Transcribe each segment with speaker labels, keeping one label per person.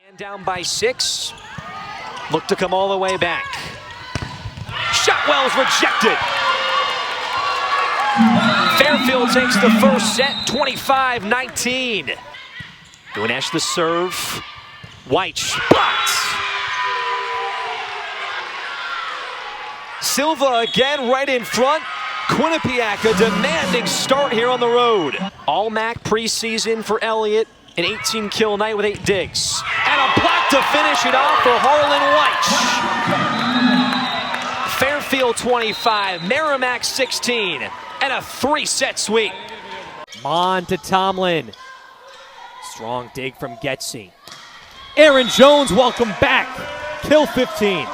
Speaker 1: And down by 6. Look to come all the way back. Shot well is rejected. Fairfield takes the first set, 25-19. Guinesh the serve. White blocked. Silva again right in front. Quinnipiac a demanding start here on the road. All MAC preseason for Elliott. An 18-kill night with 8 digs. And a block to finish it off for Harlan White. Fairfield 25, Merrimack 16, and a 3-set sweep. On to Tomlin. Strong dig from Getsy. Aaron Jones, welcome back. Kill 15.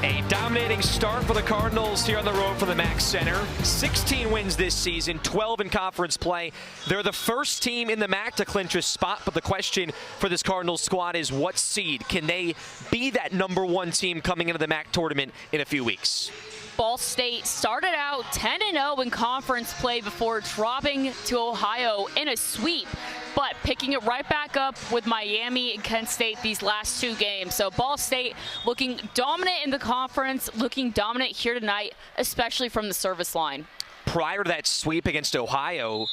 Speaker 1: A dominating start for the Cardinals here on the road for the MAC Center. 16 wins this season, 12 in conference play. They're the first team in the MAC to clinch a spot, but the question for this Cardinals squad is what seed? Can they be that #1 team coming into the MAC tournament in a few weeks?
Speaker 2: Ball State started out 10-0 in conference play before dropping to Ohio in a sweep, but picking it right back up with Miami and Kent State these last 2 games. So Ball State looking dominant in the conference, looking dominant here tonight, especially from the service line.
Speaker 1: Prior to that sweep against Ohio,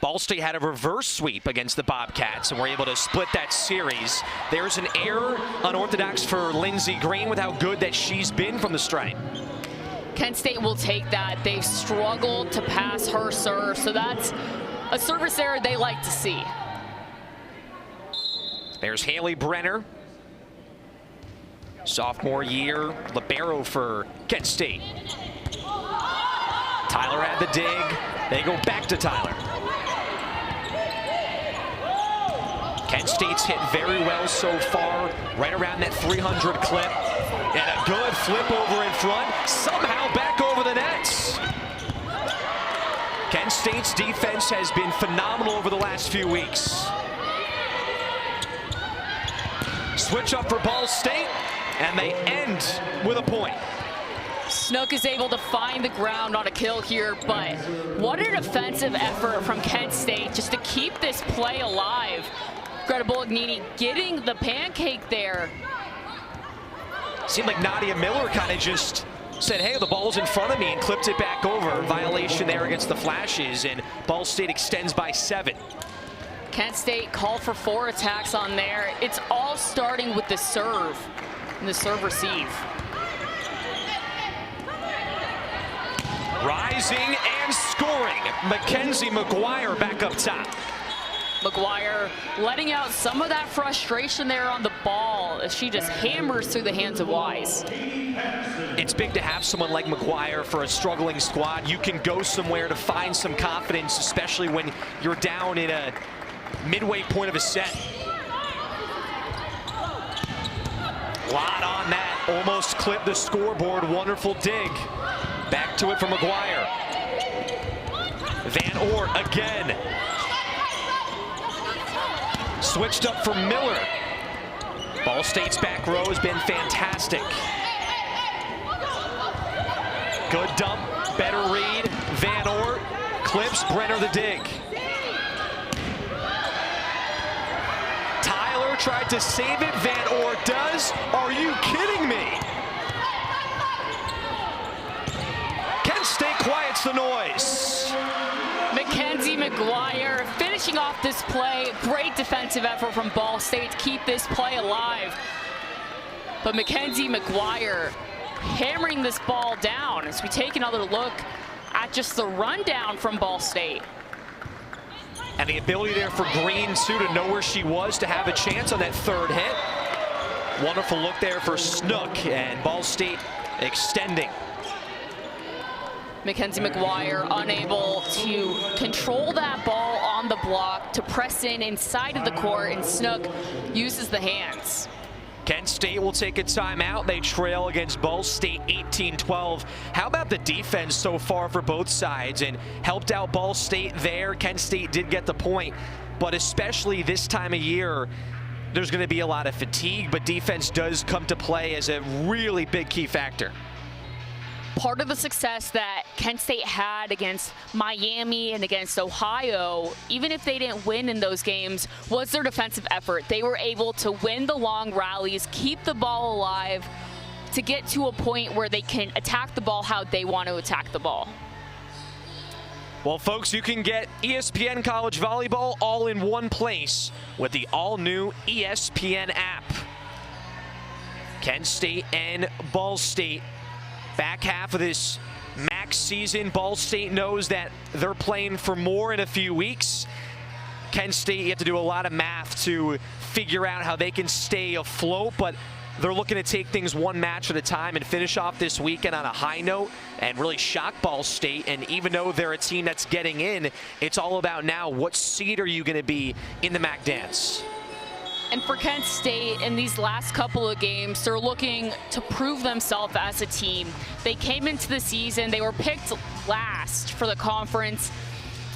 Speaker 1: Ball State had a reverse sweep against the Bobcats and were able to split that series. There's an error unorthodox for Lindsey Green with how good that she's been from the stripe.
Speaker 2: Kent State will take that. They've struggled to pass her serve, so that's a service error they like to see.
Speaker 1: There's Haley Brenner. Sophomore year, libero for Kent State. Tyler had the dig. They go back to Tyler. Kent State's hit very well so far, right around that 300 clip. And a good flip over in front, somehow back over the nets. Kent State's defense has been phenomenal over the last few weeks. Switch up for Ball State, and they end with a point.
Speaker 2: Snook is able to find the ground on a kill here, but what an offensive effort from Kent State just to keep this play alive. Greta Bolognini getting the pancake there.
Speaker 1: Seemed like Nadia Miller kind of just said, hey, the ball's in front of me, and clipped it back over. Violation there against the Flashes, and Ball State extends by 7.
Speaker 2: Kent State called for 4 attacks on there. It's all starting with the serve and the serve receive.
Speaker 1: Rising and scoring. Mackenzie McGuire back up top.
Speaker 2: McGuire letting out some of that frustration there on the ball as she just hammers through the hands of Wise.
Speaker 1: It's big to have someone like McGuire for a struggling squad. You can go somewhere to find some confidence, especially when you're down in a midway point of a set. Lot on that, almost clipped the scoreboard. Wonderful dig. Back to it for McGuire. Van Oort again. Switched up for Miller. Ball State's back row has been fantastic. Good dump, better read. Van Oort clips Brenner the dig. Tyler tried to save it. Van Oort does. Are you kidding me? Kent State quiets the noise.
Speaker 2: Mackenzie McGuire finishing off this play. Great defensive effort from Ball State to keep this play alive. But Mackenzie McGuire hammering this ball down as we take another look at just the rundown from Ball State.
Speaker 1: And the ability there for Green, too, to know where she was, to have a chance on that 3rd hit. Wonderful look there for Snook, and Ball State extending.
Speaker 2: Mackenzie McGuire unable to control that ball on the block to press in inside of the court, and Snook uses the hands.
Speaker 1: Kent State will take a timeout. They trail against Ball State 18-12. How about the defense so far for both sides? And helped out Ball State there. Kent State did get the point, but especially this time of year, there's going to be a lot of fatigue, but defense does come to play as a really big key factor.
Speaker 2: part of the success that Kent State had against Miami and against Ohio, even if they didn't win in those games, was their defensive effort. They were able to win the long rallies, keep the ball alive, to get to a point where they can attack the ball how they want to attack the ball.
Speaker 1: Well, folks, you can get ESPN College Volleyball all in one place with the all-new ESPN app. Kent State and Ball State. Back half of this MAC season, Ball State knows that they're playing for more in a few weeks. Kent State, you have to do a lot of math to figure out how they can stay afloat, but they're looking to take things one match at a time and finish off this weekend on a high note and really shock Ball State. And even though they're a team that's getting in, it's all about now what seed are you going to be in the MAC dance.
Speaker 2: And for Kent State, in these last couple of games, they're looking to prove themselves as a team. They came into the season, they were picked last for the conference.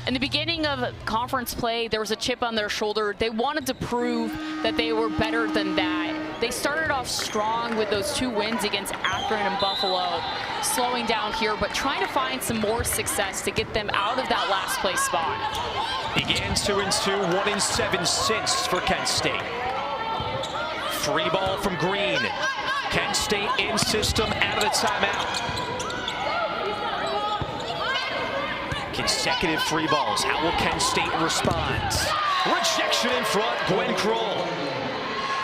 Speaker 2: In the beginning of conference play, there was a chip on their shoulder. They wanted to prove that they were better than that. They started off strong with those 2 wins against Akron and Buffalo, slowing down here, but trying to find some more success to get them out of that last place spot.
Speaker 1: Began 2-2, 1-7 since for Kent State. Free ball from Green. Kent State in system, out of the timeout. Consecutive free balls. How will Kent State respond? Rejection in front, Gwen Kroll.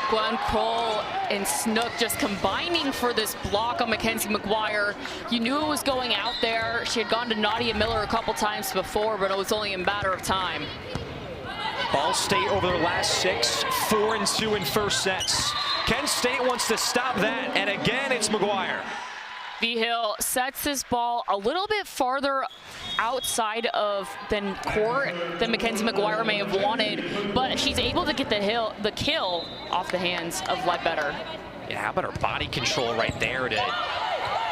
Speaker 2: Gwen Kroll and Snook just combining for this block on Mackenzie McGuire. You knew it was going out there. She had gone to Nadia Miller a couple times before, but it was only a matter of time.
Speaker 1: Ball State over their last 6, 4-2 in first sets. Kent State wants to stop that, and again it's McGuire.
Speaker 2: V-Hill sets this ball a little bit farther outside of than court than Mackenzie McGuire may have wanted, but she's able to get the kill off the hands of Ledbetter.
Speaker 1: Yeah, how about her body control right there to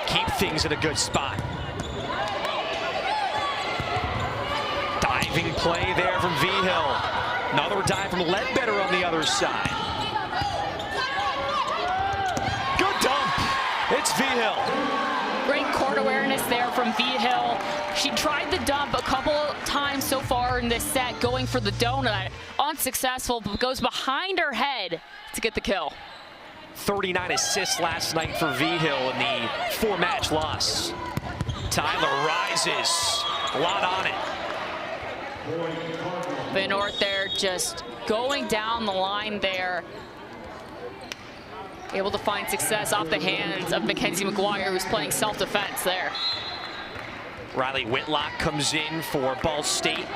Speaker 1: keep things in a good spot. Diving play there from V-Hill. Another dive from Ledbetter on the other side. Good dump. It's V-Hill.
Speaker 2: Great court awareness there from V-Hill. She tried the dump a couple times so far in this set, going for the donut. Unsuccessful, but goes behind her head to get the kill.
Speaker 1: 39 assists last night for V-Hill in the 4-match loss. Tyler rises. A lot on it.
Speaker 2: Van Oort there just going down the line there. Able to find success off the hands of Mackenzie McGuire, who's playing self-defense there.
Speaker 1: Riley Whitlock comes in for Ball State.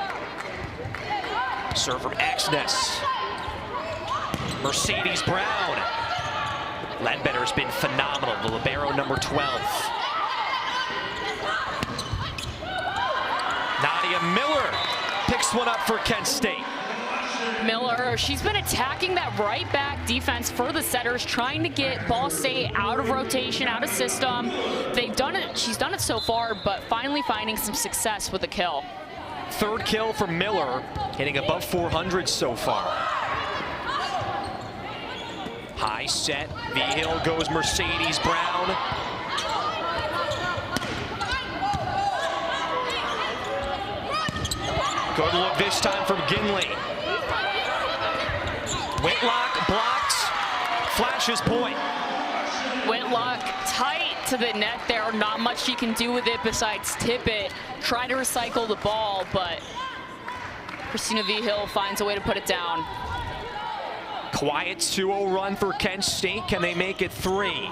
Speaker 1: Serve from Axness. Mercedes Brown. Ledbetter's been phenomenal, the libero number 12. Nadia Miller picks one up for Kent State.
Speaker 2: Miller, she's been attacking that right back defense for the setters, trying to get Ball State out of rotation, out of system. They've done it, she's done it so far, but finally finding some success with the kill.
Speaker 1: 3rd kill for Miller, hitting above 400 so far. High set, V-Hill goes Mercedes Brown. Good look this time from Ginley. Whitlock blocked, flashes point.
Speaker 2: Whitlock tight to the net there. Not much she can do with it besides tip it. Try to recycle the ball, but Christina V-Hill finds a way to put it down.
Speaker 1: Quiet 2-0 run for Kent State. Can they make it 3?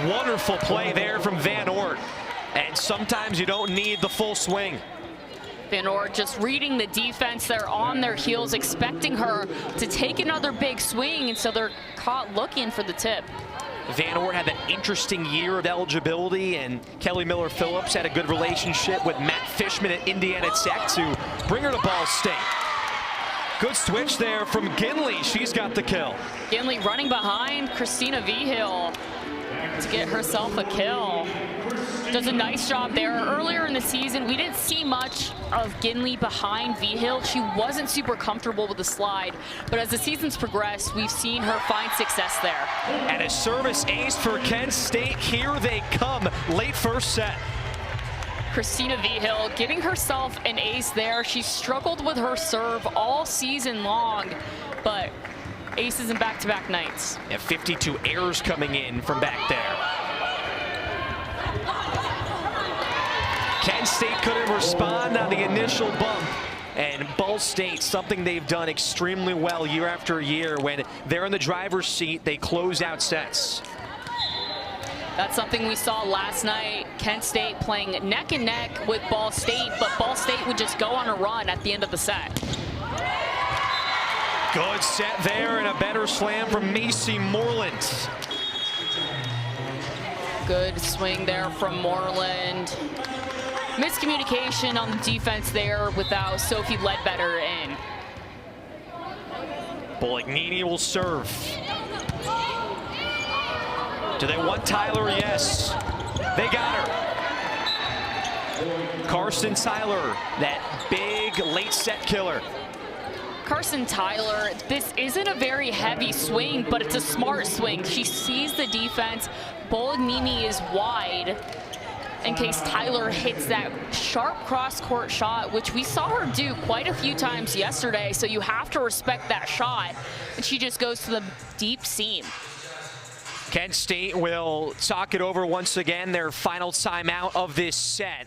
Speaker 1: Wonderful play there from Van Oort. And sometimes you don't need the full swing.
Speaker 2: Van Oort just reading the defense. They're on their heels, expecting her to take another big swing, and so they're caught looking for the tip.
Speaker 1: Van Oort had an interesting year of eligibility, and Kelly Miller-Phillips had a good relationship with Matt Fishman at Indiana Tech to bring her to Ball State. Good switch there from Ginley. She's got the kill.
Speaker 2: Ginley running behind Christina V-Hill to get herself a kill. does a nice job there. Earlier in the season, we didn't see much of Ginley behind V-Hill. She wasn't super comfortable with the slide, but as the season's progressed, we've seen her find success there.
Speaker 1: And a service ace for Kent State. Here they come, late first set.
Speaker 2: Christina V-Hill getting herself an ace there. She struggled with her serve all season long, but aces in back-to-back nights.
Speaker 1: And 52 errors coming in from back there. Kent State couldn't respond on the initial bump. And Ball State, something they've done extremely well year after year. When they're in the driver's seat, they close out sets.
Speaker 2: That's something we saw last night. Kent State playing neck and neck with Ball State, but Ball State would just go on a run at the end of the set.
Speaker 1: Good set there, and a better slam from Macy Moreland.
Speaker 2: Good swing there from Moreland. Miscommunication on the defense there without Sophie Ledbetter in.
Speaker 1: Bolognini will serve. Do they want Tyler? Yes. They got her. Carson Tyler, that big late set killer.
Speaker 2: Carson Tyler, this isn't a very heavy swing, but it's a smart swing. She sees the defense. Bolognini is wide in case Tyler hits that sharp cross-court shot, which we saw her do quite a few times yesterday, so you have to respect that shot. And she just goes to the deep seam.
Speaker 1: Kent State will talk it over once again, their final timeout of this set.